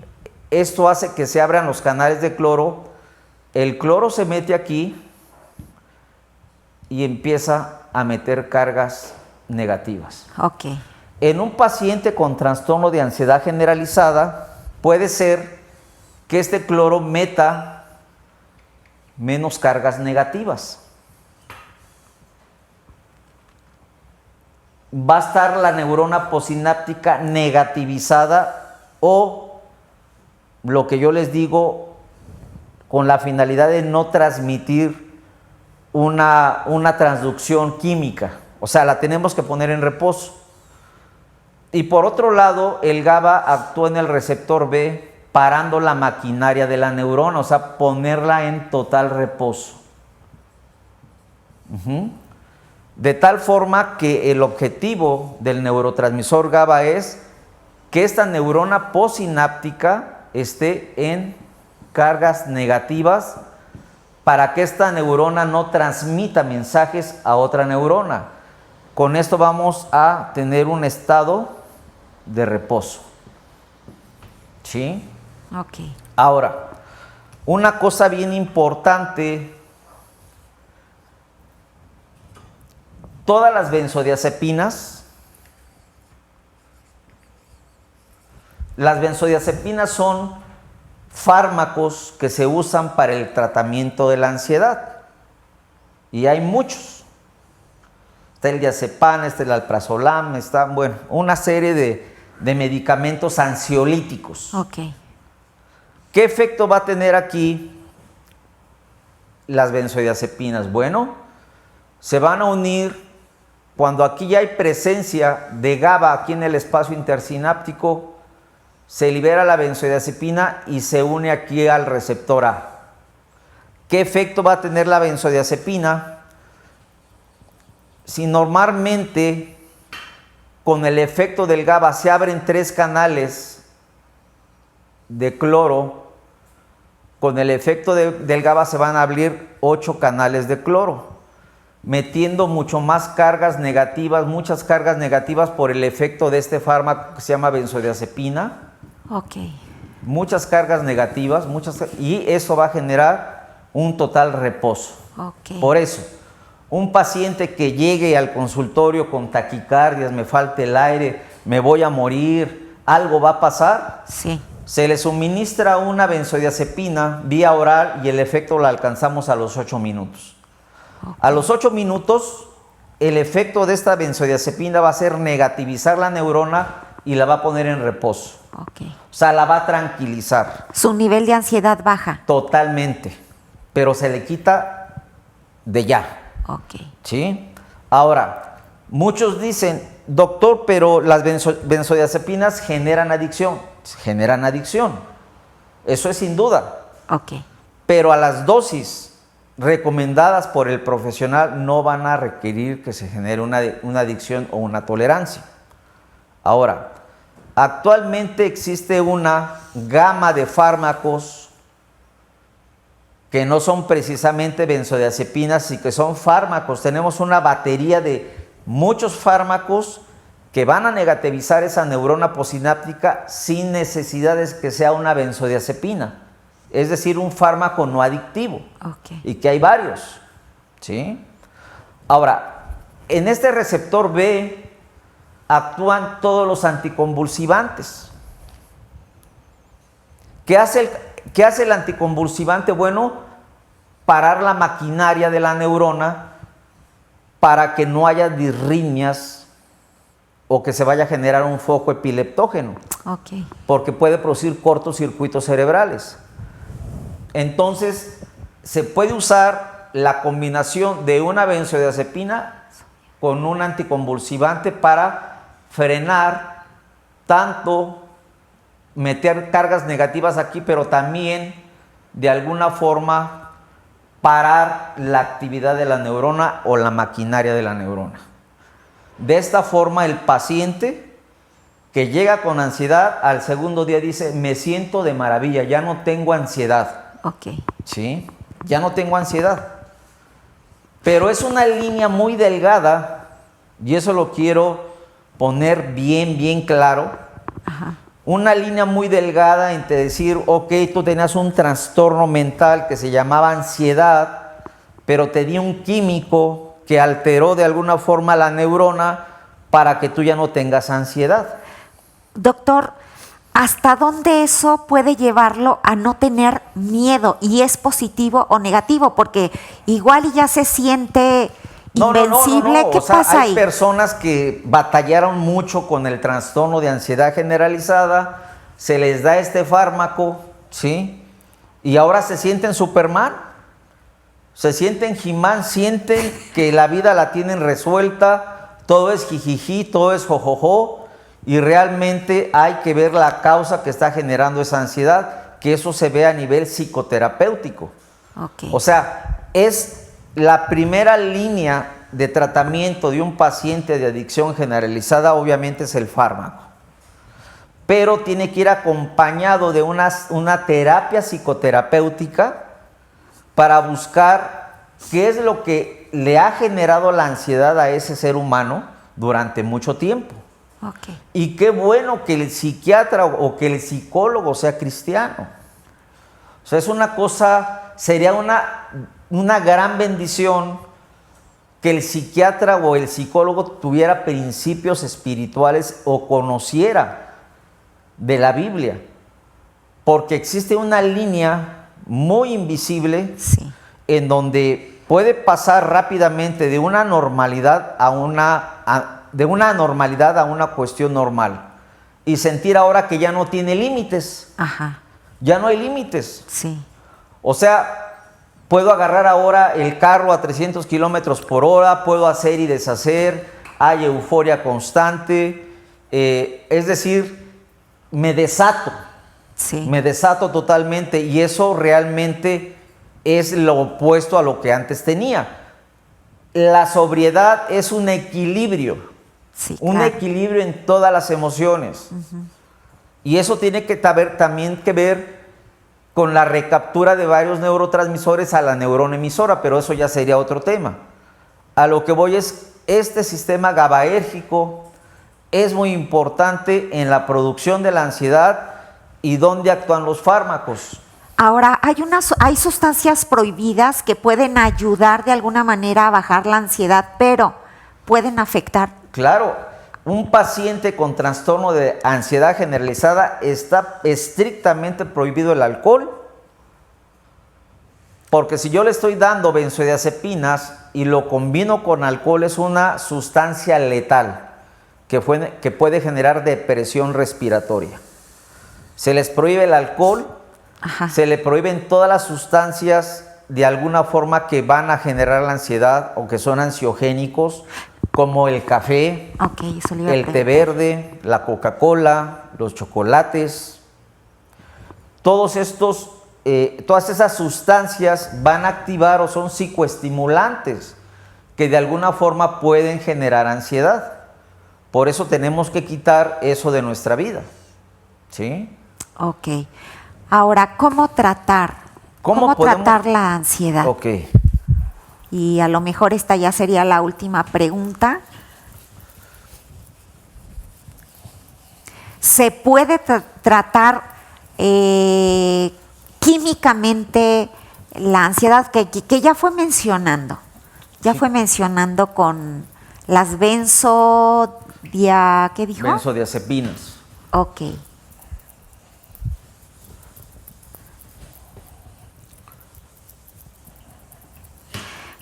esto hace que se abran los canales de cloro. El cloro se mete aquí y empieza a meter cargas negativas. Okay. En un paciente con trastorno de ansiedad generalizada, puede ser que este cloro meta menos cargas negativas. Va a estar la neurona postsináptica negativizada, o lo que yo les digo, con la finalidad de no transmitir una transducción química. O sea, la tenemos que poner en reposo. Y por otro lado, el GABA actúa en el receptor B parando la maquinaria de la neurona, o sea, ponerla en total reposo. De tal forma que el objetivo del neurotransmisor GABA es que esta neurona postsináptica esté en cargas negativas para que esta neurona no transmita mensajes a otra neurona. Con esto vamos a tener un estado de reposo. ¿Sí? Ok. Ahora, una cosa bien importante: todas las benzodiazepinas, son fármacos que se usan para el tratamiento de la ansiedad. Y hay muchos. Está el diazepam, está el alprazolam, está, bueno, una serie de medicamentos ansiolíticos. Ok. ¿Qué efecto va a tener aquí las benzodiazepinas? Bueno, se van a unir cuando aquí ya hay presencia de GABA aquí en el espacio intersináptico. Se libera la benzodiazepina y se une aquí al receptor A. ¿Qué efecto va a tener la benzodiazepina? Si normalmente con el efecto del GABA se abren 3 canales de cloro, con el efecto del GABA se van a abrir 8 canales de cloro. metiendo mucho más cargas negativas, muchas cargas negativas por el efecto de este fármaco que se llama benzodiazepina. Ok. Muchas cargas negativas, y eso va a generar un total reposo. Ok. Por eso, un paciente que llegue al consultorio con taquicardias, me falta el aire, me voy a morir, algo va a pasar, Sí. se le suministra una benzodiazepina vía oral y el efecto lo alcanzamos a los 8 minutos. Ok. A los 8 minutos, el efecto de esta benzodiazepina va a ser negativizar la neurona y la va a poner en reposo. Ok. O sea, la va a tranquilizar Su nivel de ansiedad baja. totalmente, pero se le quita de ya. Ok. ¿Sí? Ahora, muchos dicen, doctor, pero las benzodiazepinas generan adicción. Generan adicción. Eso es sin duda. Ok. Pero a las dosis recomendadas por el profesional no van a requerir que se genere una adicción o una tolerancia. Ahora, actualmente existe una gama de fármacos que no son precisamente benzodiazepinas y que son fármacos. Tenemos una batería de muchos fármacos que van a negativizar esa neurona posináptica sin necesidad de que sea una benzodiazepina. Es decir, un fármaco no adictivo. Ok. Y que hay varios. ¿Sí? Ahora, en este receptor B actúan todos los anticonvulsivantes. ¿Qué hace el anticonvulsivante? Bueno, parar la maquinaria de la neurona para que no haya disritmias o que se vaya a generar un foco epileptógeno, Ok. porque puede producir cortocircuitos cerebrales. Entonces, se puede usar la combinación de una benzodiazepina con un anticonvulsivante para frenar tanto, meter cargas negativas aquí, pero también de alguna forma parar la actividad de la neurona o la maquinaria de la neurona. De esta forma, el paciente que llega con ansiedad al segundo día dice, me siento de maravilla, ya no tengo ansiedad. Ok. ¿Sí? Ya no tengo ansiedad. Pero es una línea muy delgada, y eso lo quiero poner bien claro. Ajá. Una línea muy delgada entre decir, ok, tú tenías un trastorno mental que se llamaba ansiedad, pero te dio un químico que alteró de alguna forma la neurona para que tú ya no tengas ansiedad. Doctor, ¿hasta dónde eso puede llevarlo a no tener miedo? ¿Y es positivo o negativo? Porque igual y ya se siente invencible. No. ¿Qué O sea, pasa hay ahí? personas que batallaron mucho con el trastorno de ansiedad generalizada, se les da este fármaco, ¿sí? Y ahora se sienten Superman, se sienten He-Man, sienten que la vida la tienen resuelta, todo es jijiji, todo es jojojo, y realmente hay que ver la causa que está generando esa ansiedad, que eso se ve a nivel psicoterapéutico. Ok. O sea, es la primera línea de tratamiento de un paciente de adicción generalizada, obviamente es el fármaco. Pero tiene que ir acompañado de una terapia psicoterapéutica para buscar qué es lo que le ha generado la ansiedad a ese ser humano durante mucho tiempo. Ok. Y qué bueno que el psiquiatra o que el psicólogo sea cristiano. O sea, es una cosa, sería una gran bendición que el psiquiatra o el psicólogo tuviera principios espirituales o conociera de la Biblia. Porque existe una línea muy invisible, Sí. en donde puede pasar rápidamente de una normalidad a una cuestión normal y sentir ahora que ya no tiene límites. Ajá. Ya no hay límites. Sí. O sea, puedo agarrar ahora el carro a 300 kilómetros por hora, puedo hacer y deshacer, hay euforia constante, es decir, me desato. Sí. Me desato totalmente, y eso realmente es lo opuesto a lo que antes tenía. La sobriedad es un equilibrio, Sí, un claro. equilibrio en todas las emociones. Y eso tiene que también que ver con la recaptura de varios neurotransmisores a la neurona emisora, pero eso ya sería otro tema. A lo que voy es, este sistema GABAérgico es muy importante en la producción de la ansiedad y dónde actúan los fármacos. Ahora, hay sustancias prohibidas que pueden ayudar de alguna manera a bajar la ansiedad, pero pueden afectar. Claro, un paciente con trastorno de ansiedad generalizada está estrictamente prohibido el alcohol, porque si yo le estoy dando benzodiazepinas y lo combino con alcohol, es una sustancia letal que puede generar depresión respiratoria. Se les prohíbe el alcohol. Ajá. Se le prohíben todas las sustancias de alguna forma que van a generar la ansiedad o que son ansiogénicos, como el café, eso le iba a el té preguntar. verde, la Coca-Cola, los chocolates. Todas esas sustancias van a activar o son psicoestimulantes que de alguna forma pueden generar ansiedad. Por eso tenemos que quitar eso de nuestra vida. ¿Sí? Ok. Ahora, ¿cómo tratar? ¿Cómo tratar la ansiedad? Ok. Y a lo mejor esta ya sería la última pregunta. ¿Se puede tratar químicamente la ansiedad que ya fue mencionando? Ya fue mencionando con las ¿qué dijo? Benzodiazepinas. Ok.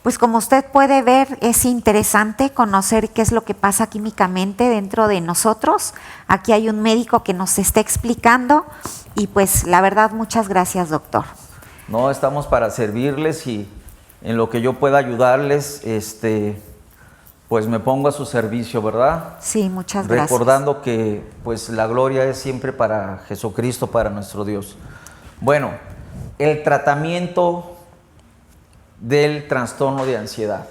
Pues como usted puede ver, es interesante conocer qué es lo que pasa químicamente dentro de nosotros. Aquí hay un médico que nos está explicando y pues la verdad, muchas gracias, doctor. No, estamos para servirles y en lo que yo pueda ayudarles, pues me pongo a su servicio, ¿verdad? Sí, muchas gracias. Recordando que pues la gloria es siempre para Jesucristo, para nuestro Dios. Bueno, el tratamiento del trastorno de ansiedad.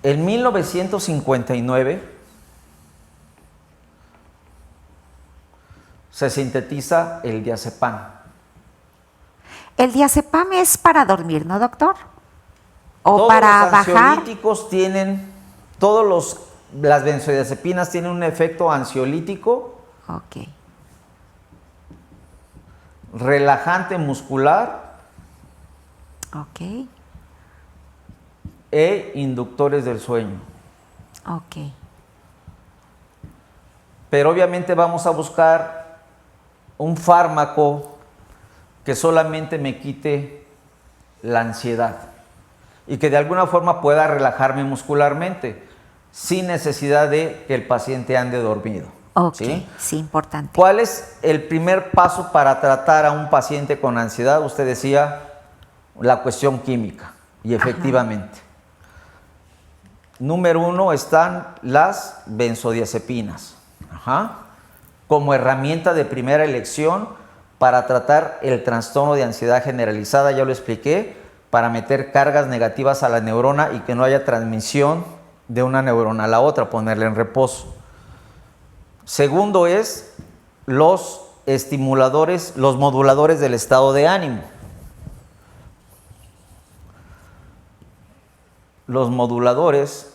En 1959 se sintetiza el diazepam. El diazepam es para dormir, ¿no, doctor? ¿O Todos para los bajar? ansiolíticos tienen, las benzodiazepinas tienen un efecto ansiolítico, Ok. relajante muscular Ok. e inductores del sueño. Ok. Pero obviamente vamos a buscar un fármaco que solamente me quite la ansiedad y que de alguna forma pueda relajarme muscularmente sin necesidad de que el paciente ande dormido. Ok, ¿Sí? sí, importante. ¿Cuál es el primer paso para tratar a un paciente con ansiedad? Usted decía la cuestión química y efectivamente. Número 1 están las benzodiazepinas, como herramienta de primera elección para tratar el trastorno de ansiedad generalizada, ya lo expliqué, para meter cargas negativas a la neurona y que no haya transmisión de una neurona a la otra, ponerla en reposo. Segundo es los estimuladores, los moduladores del estado de ánimo. Los moduladores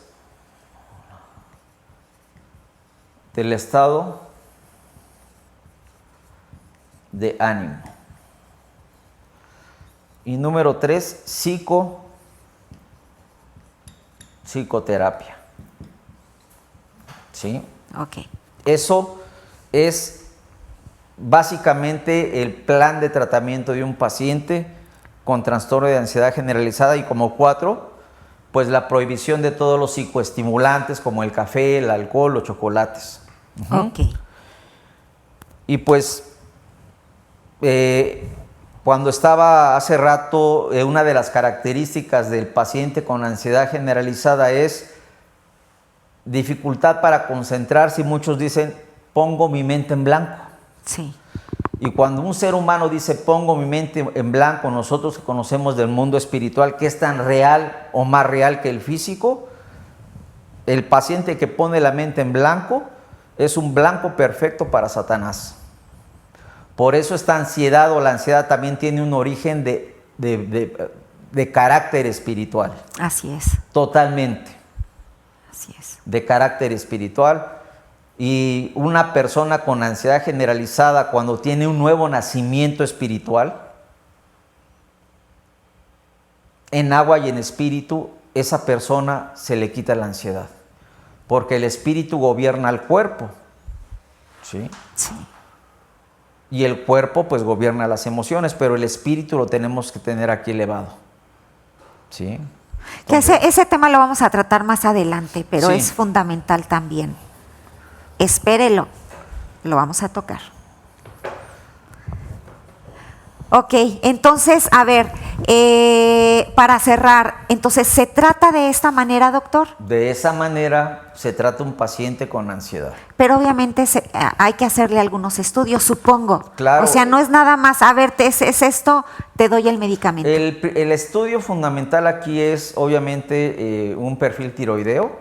del estado de ánimo. Y número 3, psicoterapia. ¿Sí? Ok. Eso es básicamente el plan de tratamiento de un paciente con trastorno de ansiedad generalizada y como 4, pues la prohibición de todos los psicoestimulantes como el café, el alcohol, los chocolates. Ok. Y pues cuando estaba hace rato, una de las características del paciente con ansiedad generalizada es dificultad para concentrarse y muchos dicen, pongo mi mente en blanco. Sí. Y cuando un ser humano dice, pongo mi mente en blanco, nosotros que conocemos del mundo espiritual, que es tan real o más real que el físico, el paciente que pone la mente en blanco es un blanco perfecto para Satanás. Por eso esta ansiedad o la ansiedad también tiene un origen de de carácter espiritual. Así es. Totalmente. Así es. De carácter espiritual. Y una persona con ansiedad generalizada, cuando tiene un nuevo nacimiento espiritual, en agua y en espíritu, esa persona se le quita la ansiedad. Porque el espíritu gobierna al cuerpo. ¿Sí? Sí. Y el cuerpo pues gobierna las emociones, pero el espíritu lo tenemos que tener aquí elevado. ¿Sí? Que ese tema lo vamos a tratar más adelante, pero Sí. es fundamental también. Espérelo, lo vamos a tocar. Ok, entonces, a ver, para cerrar, entonces, ¿se trata de esta manera, doctor? De esa manera se trata un paciente con ansiedad. Pero obviamente hay que hacerle algunos estudios, supongo. Claro. O sea, no es nada más, a ver, es esto, te doy el medicamento. El estudio fundamental aquí es obviamente un perfil tiroideo,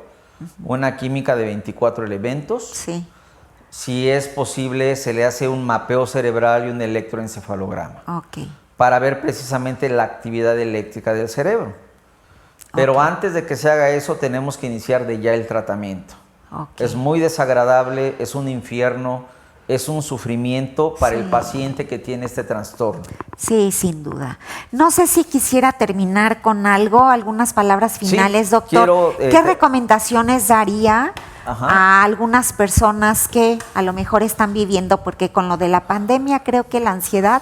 una química de 24 elementos. Sí. Si es posible, se le hace un mapeo cerebral y un electroencefalograma Ok. para ver precisamente la actividad eléctrica del cerebro. Pero antes de que se haga eso, tenemos que iniciar de ya el tratamiento. Ok. Es muy desagradable, es un infierno, es un sufrimiento para el paciente que tiene este trastorno. Sí, sin duda. No sé si quisiera terminar con algo, algunas palabras finales, Sí, doctor. quiero, ¿Qué recomendaciones daría Ajá. a algunas personas que a lo mejor están viviendo? Porque con lo de la pandemia creo que la ansiedad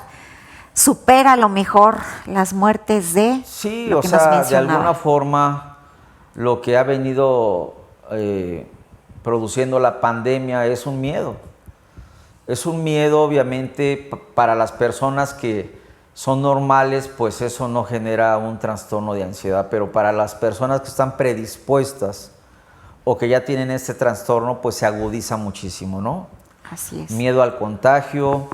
supera a lo mejor las muertes de Sí, lo o que nos sea, de mencionaba. alguna forma lo que ha venido produciendo la pandemia es un miedo. Es un miedo, obviamente, para las personas que son normales, pues eso no genera un trastorno de ansiedad, pero para las personas que están predispuestas o que ya tienen este trastorno, pues se agudiza muchísimo, ¿no? Así es. Miedo al contagio,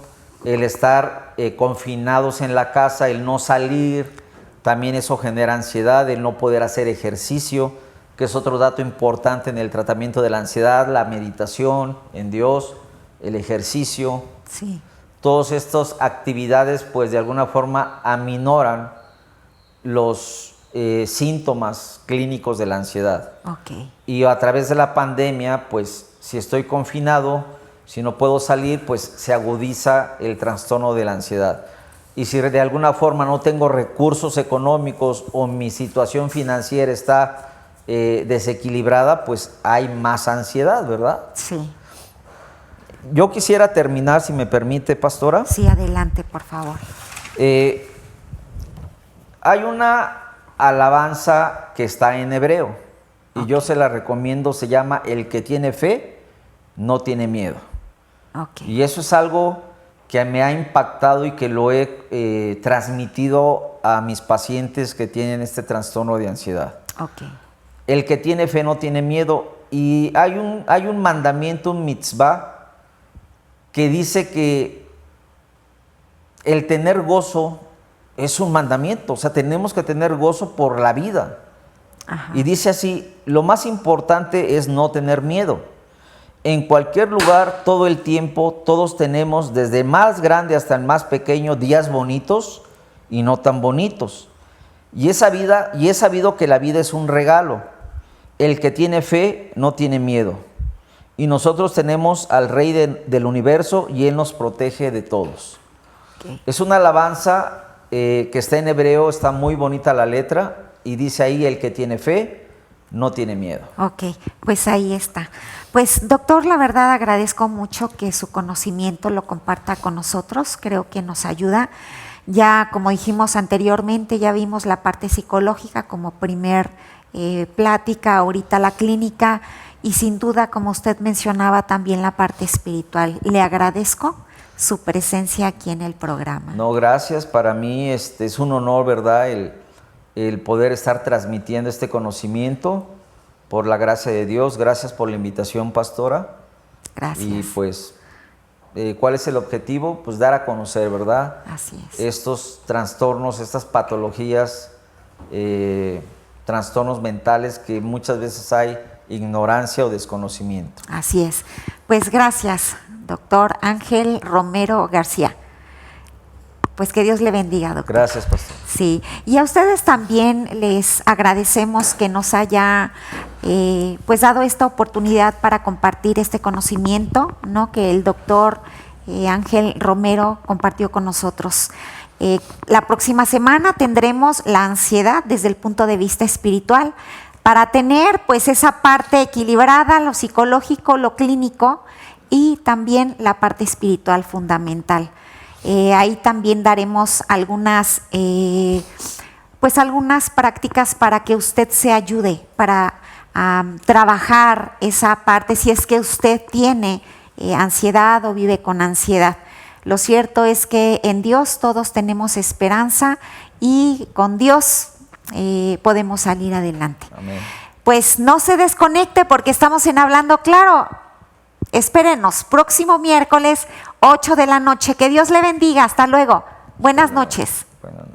el estar confinados en la casa, el no salir, también eso genera ansiedad, el no poder hacer ejercicio, que es otro dato importante en el tratamiento de la ansiedad, la meditación en Dios, el ejercicio. Sí. Todas estas actividades pues de alguna forma aminoran los síntomas clínicos de la ansiedad. Ok. Y a través de la pandemia, pues si estoy confinado, si no puedo salir, pues se agudiza el trastorno de la ansiedad. Y si de alguna forma no tengo recursos económicos o mi situación financiera está desequilibrada, pues hay más ansiedad, ¿verdad? Sí. Yo quisiera terminar, si me permite, pastora. Sí, adelante, por favor. Hay una alabanza que está en hebreo y yo se la recomiendo, se llama El que tiene fe no tiene miedo. Okay. Y eso es algo que me ha impactado y que lo he transmitido a mis pacientes que tienen este trastorno de ansiedad. Okay. El que tiene fe no tiene miedo. Y hay un mandamiento, un mitzvah, que dice que el tener gozo es un mandamiento, o sea, tenemos que tener gozo por la vida. Ajá. Y dice así, lo más importante es no tener miedo. En cualquier lugar, todo el tiempo, todos tenemos, desde el más grande hasta el más pequeño, días bonitos y no tan bonitos. Y he sabido que la vida es un regalo. El que tiene fe no tiene miedo. Y nosotros tenemos al Rey del universo y Él nos protege de todos. Okay. Es una alabanza que está en hebreo, está muy bonita la letra y dice ahí, el que tiene fe no tiene miedo. Ok, pues ahí está. Pues doctor, la verdad agradezco mucho que su conocimiento lo comparta con nosotros, creo que nos ayuda. Ya como dijimos anteriormente, ya vimos la parte psicológica como primer plática, ahorita la clínica y sin duda, como usted mencionaba, también la parte espiritual. Le agradezco su presencia aquí en el programa. No, gracias. Para mí es un honor, ¿verdad?, el poder estar transmitiendo este conocimiento por la gracia de Dios. Gracias por la invitación, pastora. Gracias. Y pues, ¿cuál es el objetivo? Pues dar a conocer, ¿verdad?, así es, estos trastornos, estas patologías, trastornos mentales que muchas veces hay ignorancia o desconocimiento. Así es. Pues gracias, doctor Ángel Romero García. Pues que Dios le bendiga, doctor. Gracias, pastor. Sí, y a ustedes también les agradecemos que nos haya pues dado esta oportunidad para compartir este conocimiento, ¿no? Que el doctor Ángel Romero compartió con nosotros. La próxima semana tendremos la ansiedad desde el punto de vista espiritual para tener pues esa parte equilibrada, lo psicológico, lo clínico y también la parte espiritual fundamental. Ahí también daremos algunas, pues algunas prácticas para que usted se ayude para trabajar esa parte si es que usted tiene ansiedad o vive con ansiedad. Lo cierto es que en Dios todos tenemos esperanza y con Dios podemos salir adelante. Amén. Pues no se desconecte porque estamos en Hablando Claro. Espérenos, próximo miércoles, 8 de la noche. Que Dios le bendiga. Hasta luego. Buenas noches. Buenas noches.